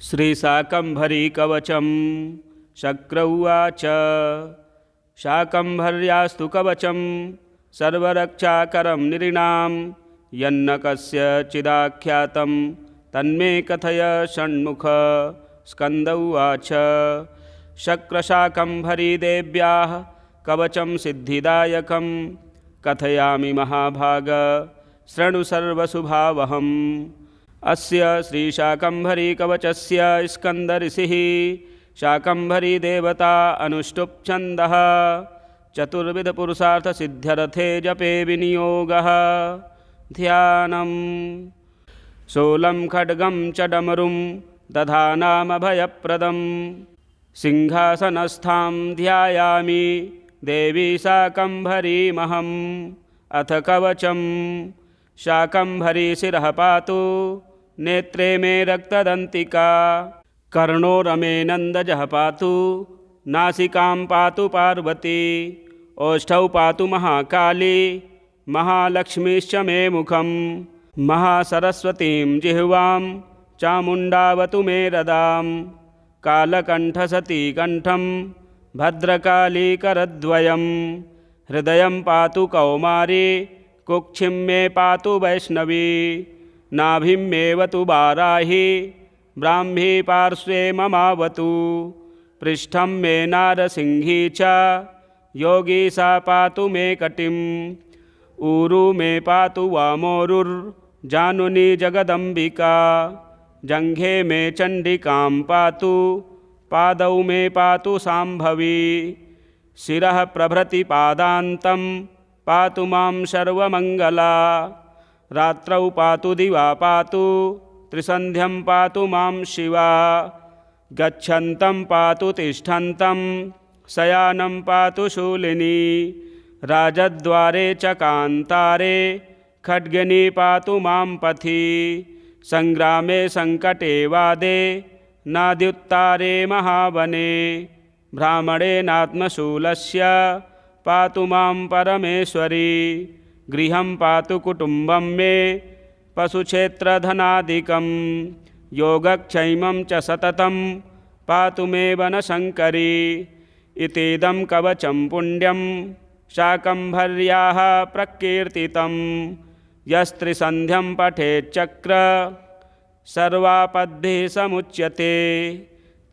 श्रीशाकम्भरीकवचं शक्र उवाच। शाकम्भर्यास्तु कवचं सर्वरक्षाकरं नृणां यन्न कस्यचिदाख्यातं तन्मे कथय षण्मुख। स्कन्द उवाच। शक्रशाकम्भरीदेव्याः कवचं सिद्धिदायकं कथयामि महाभाग शृणु सर्वशुभावहम्। अस्य श्रीशाकम्भरीकवचस्य स्कन्दऋषिः शाकम्भरीदेवता अनुष्टुप् छन्दः चतुर्विधपुरुषार्थसिद्ध्यर्थे जपे विनियोगः। ध्यानम्। शूलं खड्गं च डमरुं दधानामभयप्रदं सिंहासनस्थां ध्यायामि देवी शाकम्भरीमहम्। अथ कवचं शाकम्भरी शिरः पातु नेत्रे मे रक्तदन्तिका कर्णोरमे नन्दजः पातु नासिकां पातु पार्वती ओष्ठौ पातु महाकाली महालक्ष्मीश्च मे मुखं महासरस्वतीं जिह्वां चामुण्डावतु मे रदां कालकण्ठसती कण्ठं भद्रकाली करद्वयं हृदयं पातु कौमारी कुक्षिं मे पातु वैष्णवी नाभिं मेऽवतु वाराही ब्राह्मी पार्श्वे ममावतु पृष्ठं मे नारसिंही च योगी सा पातु मे कटिम् ऊरु मे पातु वामोरुर्जानुनी जगदम्बिका जङ्घे मे चण्डिकां पातु पादौ मे पातु शाम्भवी शिरः प्रभृति पादान्तं पातु मां सर्वमङ्गला रात्रौ पातु दिवा पातु त्रिसन्ध्यं पातु मां शिवा गच्छन्तं पातु तिष्ठन्तं शयानं पातु शूलिनी राजद्वारे च कान्तारे खड्गिनी पातु मां पथि सङ्ग्रामे सङ्कटे वादे नाद्युत्तारे महावने भ्रामणेनात्मशूलस्य पातु मां परमेश्वरी गृहं पातु कुटुम्बं मे पशुक्षेत्रधनादिकं योगक्षेमं च सततं पातु मे वनशङ्करी। इतीदं कवचं पुण्यं शाकम्भर्याः प्रकीर्तितं यस्त्रिसन्ध्यं पठेच्चक्र सर्वापद्भिः समुच्यते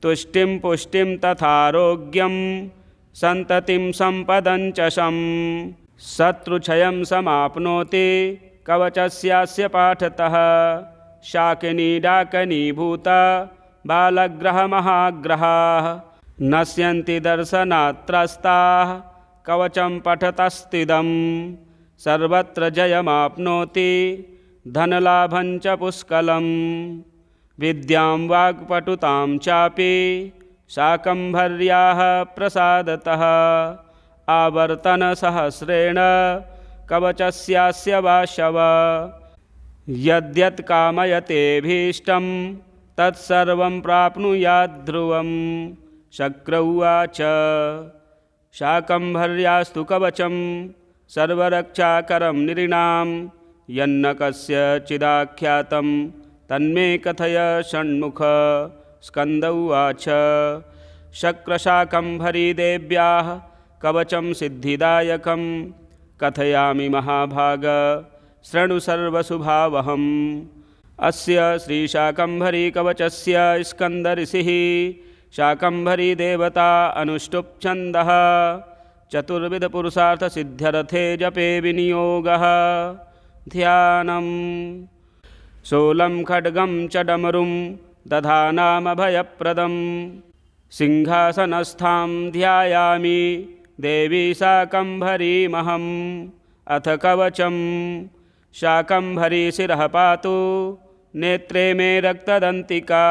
तुष्टिं पुष्टिं तथारोग्यं सन्ततिं सम्पदं च शम् शत्रुक्षयं समाप्नोति कवचस्यास्य पाठतः शाकिनी डाकिनीभूत बालग्रहमहाग्रहाः नश्यन्ति दर्शनात्त्रस्ताः कवचं पठतस्तिदं सर्वत्र जयमाप्नोति धनलाभं च पुष्कलं विद्यां वाग्पटुतां चापि शाकम्भर्याः प्रसादतः आवर्तनसहस्रेण कवचस्यास्य वाशव यद्यत् कामयतेऽभीष्टं तत्सर्वं प्राप्नुयाद्ध्रुवं। शक्र उवाच। शाकम्भर्यास्तु कवचं सर्वरक्षाकरं नृणां यन्न कस्यचिदाख्यातं तन्मे कथय षण्मुख। स्कन्द उवाच। शक्रशाकम्भरीदेव्याः कवचं सिद्धिदायकं कथयामि महाभाग शृणु सर्वशुभावहम्। अस्य श्रीशाकम्भरीकवचस्य स्कन्दऋषिः शाकम्भरीदेवता अनुष्टुप् छन्दः चतुर्विधपुरुषार्थसिद्ध्यर्थे जपे विनियोगः। ध्यानम्। शूलं खड्गं च डमरुं दधानामभयप्रदं सिंहासनस्थां ध्यायामि देवी शाकम्भरीमहम्। अथ कवचं शाकम्भरी शिरः पातु नेत्रे मे रक्तदन्तिका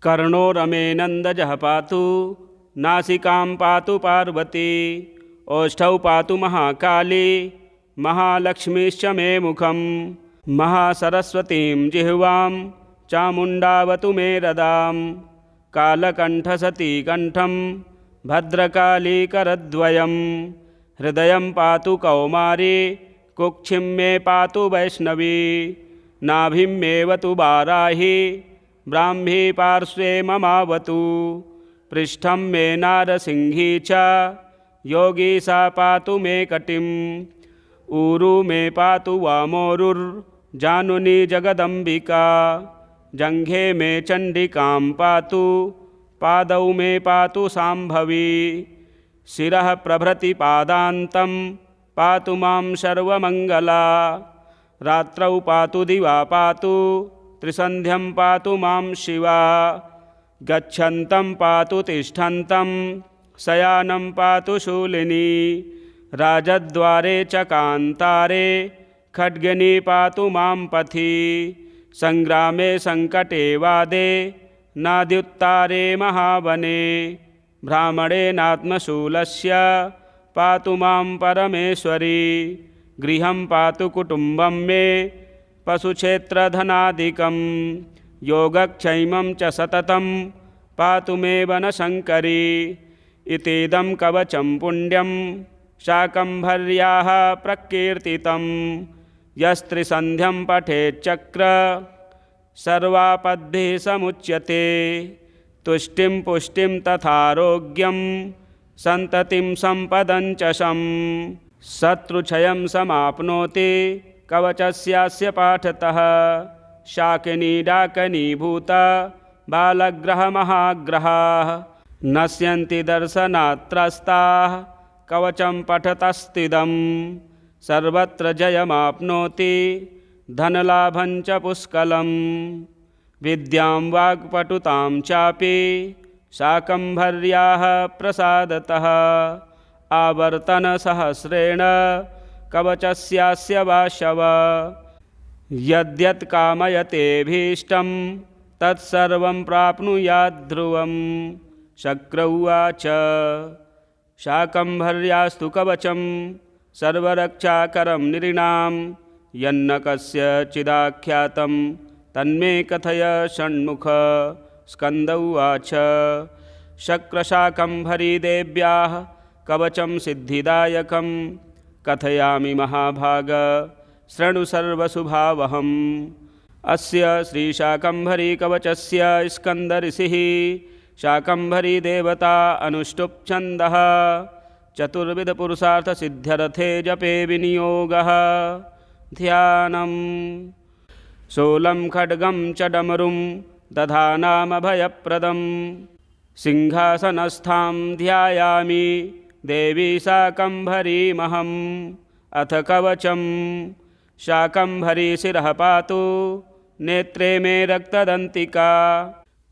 कर्णोरमे नन्दजः पातु नासिकां पातु पार्वती ओष्ठौ पातु महाकाली महालक्ष्मीश्च मे मुखं महासरस्वतीं जिह्वां चामुण्डावतु मे रदां कालकण्ठसती कण्ठं भद्रकाली करद्वयं हृदयं पातु कौमारी कुक्षिं मे पातु वैष्णवी नाभिं मेऽवतु वाराही ब्राह्मी पार्श्वे ममावतु। पृष्ठं मे नारसिंही च योगी सा पातु मे कटिम्। ऊरु मे पातु वामोरुर्जानुनी जगदम्बिका। जङ्घे मे चण्डिकां पातु पादौ मे पातु साम्भवी। शिरः प्रभृति पादान्तं पातु मां सर्वमङ्गला। रात्रौ पातु दिवा पातु त्रिसन्ध्यं पातु मां शिवा। गच्छन्तं पातु तिष्ठन्तं शयानं पातु शूलिनी। राजद्वारे च कान्तारे खड्गिनी पातु मां पथि। संग्रामे संकटे वादे नाद्युत्तारे महावने। ब्राह्मणेनात्मशूलस्य पातु मां परमेश्वरी। गृहं पातु कुटुम्बं मे पशुक्षेत्रधनादिकं। योगक्षैमं च सततं पातु मे वनशङ्करी। इतीदं कवचं पुण्यं शाकम्भर्याः प्रकीर्तितं। यस्त्रिसन्ध्यं पठेच्चक्र सर्वापद्भिः समुच्यते। तुष्टिं पुष्टिं तथारोग्यं सन्ततिं सम्पदं च शम्। शत्रुक्षयं समाप्नोति कवचस्यास्य पाठतः। शाकिनी डाकिनीभूत बालग्रहमहाग्रहाः नश्यन्ति दर्शनात्त्रस्ताः कवचं पठतस्तिदं। सर्वत्र जयमाप्नोति धनलाभं च पुष्कलं। विद्यां वाग्पटुतां चापि शाकम्भर्याः प्रसादतः। आवर्तनसहस्रेण कवचस्यास्य वाशव। यद्यत् कामयतेऽभीष्टं तत्सर्वं प्राप्नुयात् ध्रुवम्। शक्र उवाच शाकम्भर्यास्तु कवचं सर्वरक्षाकरं नृणां। यन्न कस्यचिदाख्यातं तन्मे कथय षण्मुख। स्कन्द उवाच शक्रशाकम्भरीदेव्याः कवचं सिद्धिदायकं। कथयामि महाभाग शृणु सर्वशुभावहम्। अस्य श्रीशाकम्भरीकवचस्य स्कन्दऋषिः शाकम्भरीदेवता अनुष्टुप् छन्दः। चतुर्विधपुरुषार्थसिद्ध्यर्थे जपे विनियोगः। ध्यानम्। शूलं खड्गं च डमरुं दधानामभयप्रदं। सिंहासनस्थां ध्यायामि देवी शाकम्भरीमहम्। अथ कवचं शाकम्भरी शिरः पातु नेत्रे मे रक्तदन्तिका।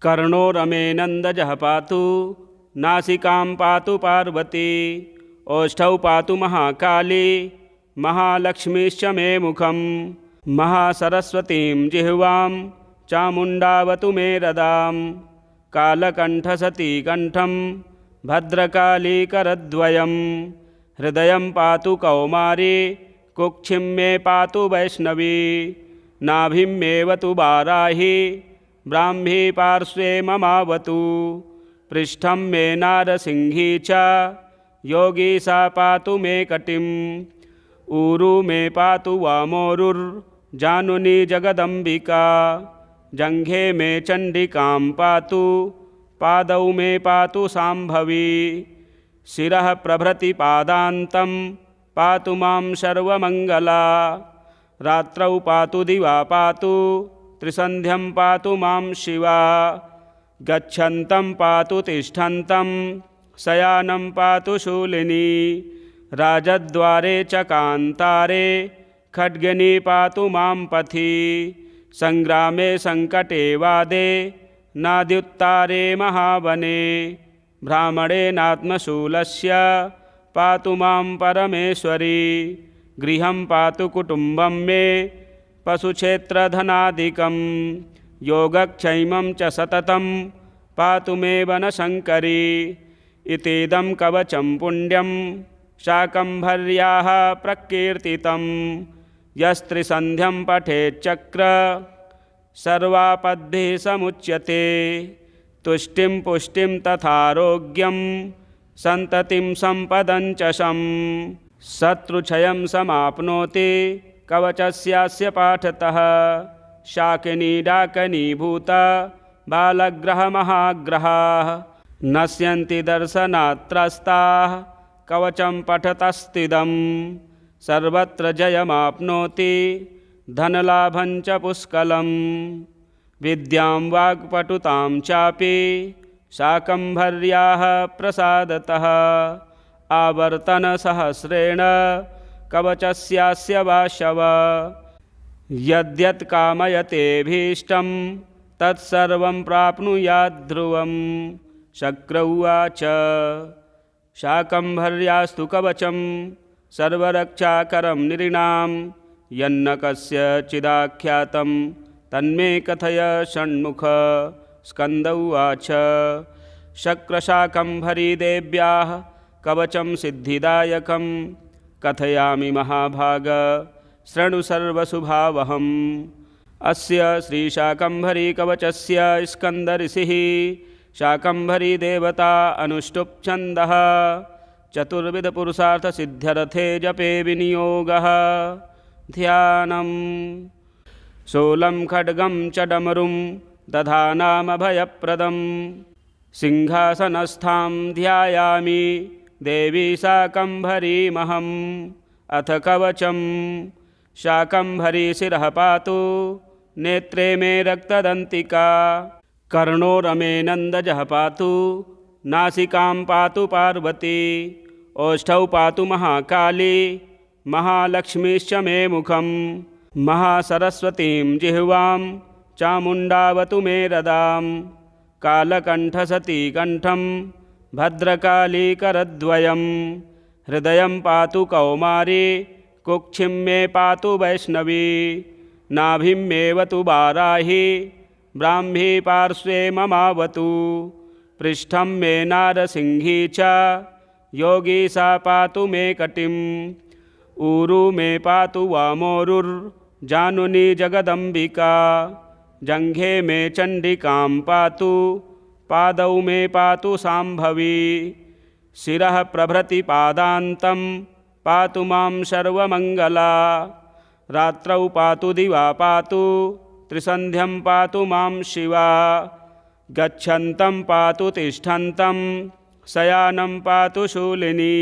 कर्णोरमे नन्दजः पातु नासिकां पातु पार्वती। ओष्ठौ पातु महाकाली महालक्ष्मीश्च मे मुखं। महासरस्वतीं जिह्वां चामुण्डावतु मे रदां। कालकण्ठसती कण्ठं भद्रकाली करद्वयं। हृदयं पातु कौमारी कुक्षिं मे पातु वैष्णवी। नाभिं मेऽवतु वाराही ब्राह्मी पार्श्वे ममावतु। पृष्ठं मे नारसिंही च योगी सा पातु मे कटिम्। ऊरु मे पातु वामोरुर्जानुनी जगदम्बिका। जङ्घे मे चण्डिकां पातु पादौ मे पातु साम्भवी। शिरः प्रभृति पादान्तं पातु मां सर्वमङ्गला। रात्रौ पातु दिवा पातु त्रिसन्ध्यं पातु मां शिवा। गच्छन्तं पातु तिष्ठन्तं शयानं पातु शूलिनी। राजद्वारे च कान्तारे खड्गिनी पातु मां पथि। संग्रामे संकटे वादे नाद्युत्तारे महावने। ब्राह्मणेनात्मशूलस्य पातु मां परमेश्वरी। गृहं पातु कुटुम्बं मे पशुक्षेत्रधनादिकं। योगक्षैमं च सततं पातु मे वनशङ्करी। इतीदं कवचं पुण्यं शाकम्भर्याः प्रकीर्तितं। यस्त्रिसन्ध्यं पठेच्चक्र सर्वापद्भिः समुच्यते। तुष्टिं पुष्टिं तथारोग्यं सन्ततिं सम्पदं च शम्। शत्रुक्षयं समाप्नोति कवचस्यास्य पाठतः। शाकिनी डाकिनीभूत बालग्रहमहाग्रहाः नश्यन्ति दर्शनात्त्रस्ताः कवचं पठतस्तिदं सर्वत्र जयमाप्नोति धनलाभं च पुष्कलं विद्यां वाक्पटुतां चापि शाकम्भर्याः प्रसादतः आवर्तनसहस्रेण कवचस्यास्य वाशव यद्यत् कामयतेऽभीष्टं तत्सर्वं प्राप्नुयात् ध्रुवं। शक्र उवाच शाकम्भर्यास्तु कवचं सर्वरक्षाकरं नृणां यन्न कस्यचिदाख्यातं तन्मे कथय षण्मुख। स्कन्द उवाच शक्रशाकम्भरीदेव्याः कवचं सिद्धिदायकं कथयामि महाभाग शृणु सर्वशुभावहम्। अस्य श्रीशाकम्भरीकवचस्य स्कन्दऋषिः शाकम्भरीदेवता अनुष्टुप् छन्दः चतुर्विधपुरुषार्थसिद्ध्यर्थे जपे विनियोगः। ध्यानम् शूलं खड्गं च डमरुं दधानामभयप्रदं सिंहासनस्थां ध्यायामि देवी शाकम्भरीमहम्। अथ कवचं शाकम्भरी शिरः पातु नेत्रे मे रक्तदन्तिका कर्णोरमे नन्दजः पातु नासिकां पातु पार्वती ओष्ठौ पातु महाकाली महालक्ष्मीश्च मे मुखं महासरस्वतीं जिह्वां चामुण्डावतु मे रदां कालकण्ठसती कण्ठं भद्रकाली करद्वयं हृदयं पातु कौमारी कुक्षिं मे पातु वैष्णवी नाभिं मेऽवतु वाराही ब्राह्मी पार्श्वे ममावतु पृष्ठं मे नारसिंही च योगी सा पातु मे कटिम् ऊरु मे पातु वामोरुर्जानुनी जगदम्बिका जङ्घे मे चण्डिकां पातु पादौ मे पातु शाम्भवी शिरः प्रभृति पादान्तं पातु मां सर्वमङ्गला रात्रौ पातु दिवा पातु त्रिसन्ध्यं पातु मां शिवा गच्छन्तं पातु तिष्ठन्तं शयानं पातु शूलिनी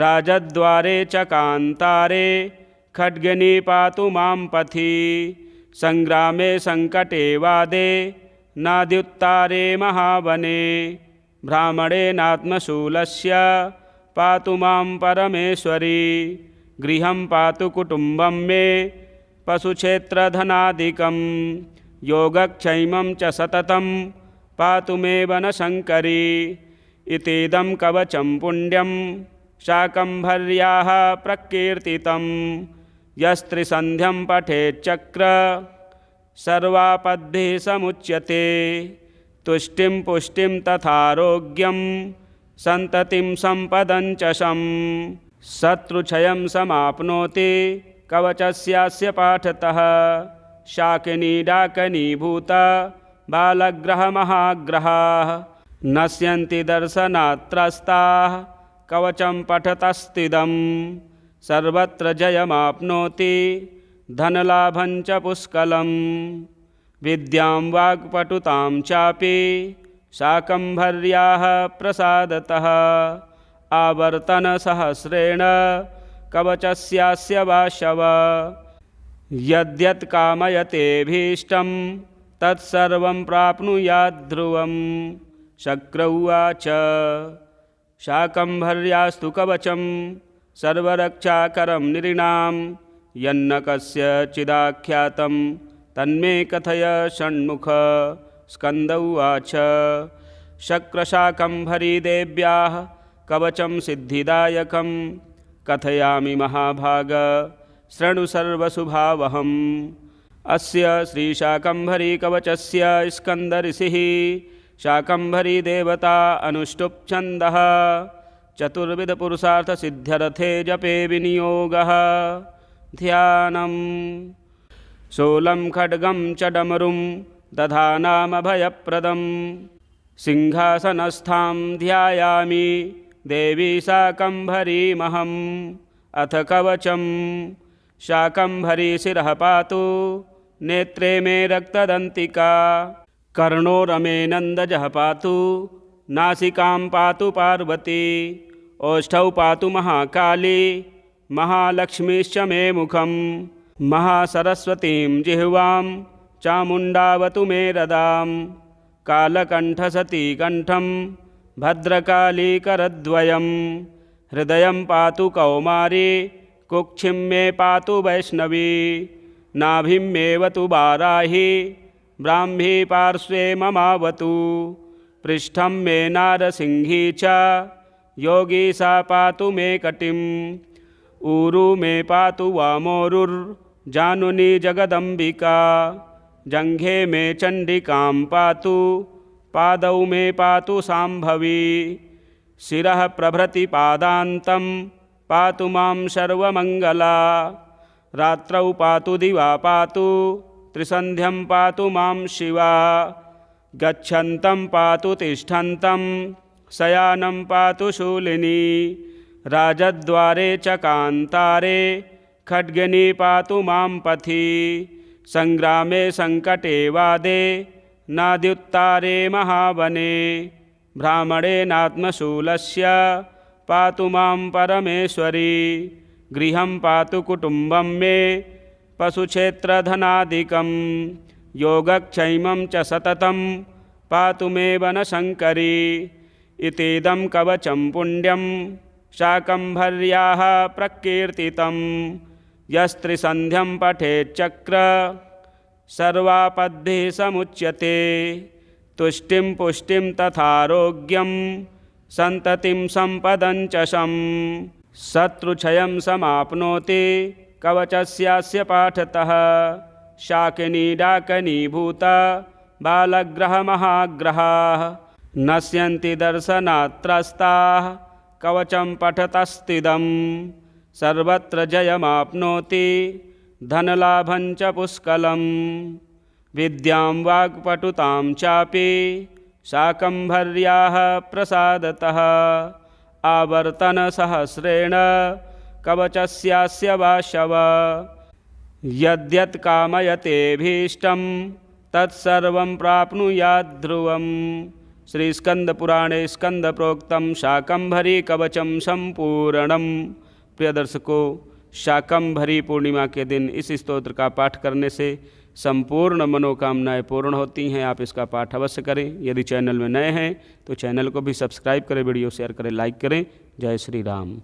राजद्वारे च कान्तारे खड्गिनी पातु मां पथि सङ्ग्रामे सङ्कटे वादे नाद्युत्तारे महावने भ्रामणेनात्मशूलस्य पातु मां परमेश्वरी गृहं पातु कुटुम्बं मे पशुक्षेत्रधनादिकं योगक्षैमं च सततं पातु मे वनशङ्करी इतीदं कवचं पुण्यं शाकम्भर्याः प्रकीर्तितं यस्त्रिसन्ध्यं पठेच्चक्र सर्वापद्भिः समुच्यते तुष्टिं पुष्टिं तथारोग्यं सन्ततिं सम्पदं च शं शत्रुक्षयं समाप्नोति कवचस्यास्य पाठतः शाकिनी डाकिनीभूत बालग्रहमहाग्रहाः नश्यन्ति दर्शनात्त्रस्ताः कवचं पठतस्तिदं सर्वत्र जयमाप्नोति धनलाभं च पुष्कलं विद्यां वाक्पटुतां चापि शाकम्भर्याः प्रसादतः आवर्तनसहस्रेण कवचस्यास्य वाशव यद्यत् कामयतेऽभीष्टं तत्सर्वं प्राप्नुयात् ध्रुवं। शक्र उवाच शाकम्भर्यास्तु कवचं सर्वरक्षाकरं नृणां यन्न कस्यचिदाख्यातं तन्मे कथय षण्मुख। स्कन्द उवाच शक्रशाकम्भरीदेव्याः कवचं सिद्धिदायकं कथयामि महाभाग शृणु सर्वशुभावहम्। अस्य श्रीशाकम्भरीकवचस्य स्कन्दऋषिः शाकम्भरीदेवता अनुष्टुप् छन्दः चतुर्विधपुरुषार्थसिद्ध्यर्थे जपे विनियोगः। ध्यानम् शूलं खड्गं च डमरुं दधानामभयप्रदं सिंहासनस्थां ध्यायामि देवी शाकम्भरीमहम्। अथ कवचं शाकम्भरी शिरः पातु नेत्रे मे रक्तदन्तिका कर्णो रमेनन्दजः पातु नासिकां पातु पार्वती ओष्ठौ पातु महाकाली महालक्ष्मीश्च मे मुखं महासरस्वतीं जिह्वां चामुण्डावतु मे रदां कालकण्ठसती कण्ठं भद्रकाली करद्वयं हृदयं पातु कौमारी कुक्षिं मे पातु वैष्णवी नाभिं मेवतु वाराही ब्राह्मी पार्श्वे ममावतु पृष्ठं मे नारसिंही च योगी सा पातु मे कटिम् ऊरु मे पातु वामोरुर्जानुनी जगदम्बिका जङ्घे मे चण्डिकां पातु पादौ मे पातु साम्भवी शिरः प्रभृति पादान्तं पातु मां सर्वमङ्गला रात्रौ पातु दिवा पातु त्रिसन्ध्यं पातु मां शिवा गच्छन्तं पातु तिष्ठन्तं शयानं पातु शूलिनी राजद्वारे च कान्तारे खड्गिनी पातु मां पथि संग्रामे संकटे वादे नाद्युत्तारे महावने ब्राह्मणेनात्मशूलस्य पातु मां परमेश्वरी गृहं पातु कुटुम्बं मे पशुक्षेत्रधनादिकं योगक्षेमं च सततं पातु मे वनशङ्करी इतीदं कवचं पुण्यं शाकम्भर्याः प्रकीर्तितं यस्त्रिसन्ध्यं पठेच्चक्र सर्वापद्भिः समुच्यते तुष्टिं पुष्टिं तथारोग्यं सन्ततिं सम्पदं च शं शत्रुक्षयं समाप्नोति कवचस्यास्य पाठतः शाकिनी डाकिनी भूत बालग्रहमहाग्रहाः नश्यन्ति दर्शनात्त्रस्ताः कवचं पठतस्तिदं सर्वत्र जयमाप्नोति धनलाभं च पुष्कलं विद्यां वाक्पटुतां चापि शाकम्भर्याः प्रसादतः आवर्तनसहस्रेण कवचस्यास्य वाशव यद्यत् कामयतेऽभीष्टं तत्सर्वं प्राप्नुयात् ध्रुवम्। श्री स्कंद पुराणे स्कंद प्रोक्तम शाकंभरी कवचम संपूर्णम। प्रिय दर्शकों, शाकंभरी पूर्णिमा के दिन इस स्तोत्र का पाठ करने से संपूर्ण मनोकामनाएं पूर्ण होती हैं। आप इसका पाठ अवश्य करें। यदि चैनल में नए हैं तो चैनल को भी सब्सक्राइब करें, वीडियो शेयर करें, लाइक करें। जय श्री राम।